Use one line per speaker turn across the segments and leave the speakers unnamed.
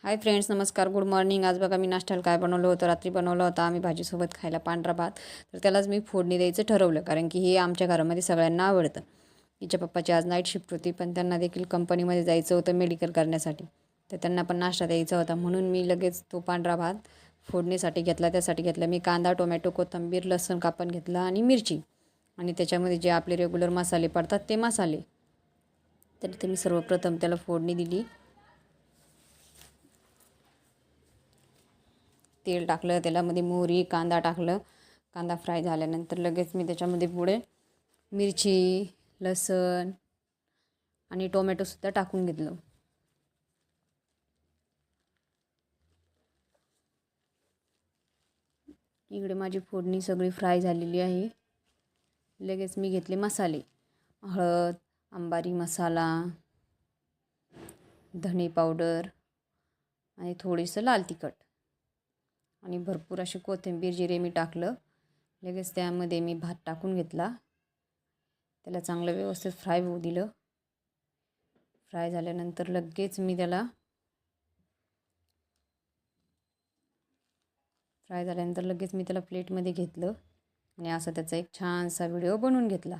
Hi friends, नमस्कार, good morning. आज बघा मी नाश्त्याला काय बनवलं होतं. रात्री बनवलं होतं आम्ही भाजीसोबत खायला पांढरा भात. तर त्यालाच मी फोडणी द्यायचं ठरवलं, कारण की हे आमच्या घरामध्ये सगळ्यांना आवडतं. हिच्या पप्पाची आज नाईट शिफ्ट होती, पण त्यांना देखील कंपनीमध्ये जायचं होतं मेडिकल करण्यासाठी. तर त्यांना पण नाश्ता द्यायचा होता, म्हणून मी लगेच तो पांढरा भात फोडणीसाठी घेतला. त्यासाठी घेतला मी कांदा, टोमॅटो, कोथिंबीर, लसूण कापून घेतला आणि मिरची, आणि त्याच्यामध्ये जे आपले रेग्युलर मसाले पडतात ते मसाले. तर इथे मी सर्वप्रथम त्याला फोडणी दिली. तेल टाकलं, तेलामध्ये मोहरी, कांदा टाकलं. कांदा फ्राय झाल्यानंतर लगेच मी त्याच्यामध्ये पुढे मिरची, लसूण आणि टोमॅटोसुद्धा टाकून घेतलं. इकडे माझी फोडणी सगळी फ्राय झालेली आहे. लगेच मी घेतले मसाले. हळद, अंबारी मसाला, धणे पावडर आणि थोडीसं लाल तिखट आणि भरपूर अशी कोथिंबीर, जिरे मी टाकलं. लगेच त्यामध्ये मी भात टाकून घेतला. त्याला चांगलं व्यवस्थित फ्राय होऊ दिलं. फ्राय झाल्यानंतर लगेच मी त्याला प्लेटमध्ये घेतलं आणि असा त्याचा एक छानसा व्हिडिओ बनवून घेतला.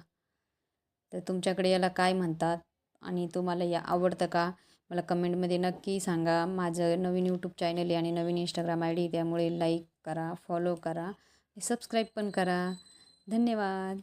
तर तुमच्याकडे याला काय म्हणतात आणि तुम्हाला या आवडतं का, मला कमेंटमध्ये नक्की सांगा. माझं नवीन यूट्यूब चॅनल आहे आणि नवीन इंस्टाग्राम ID, त्यामुळे लाईक करा, फॉलो करा, सबस्क्राईब पण करा. धन्यवाद.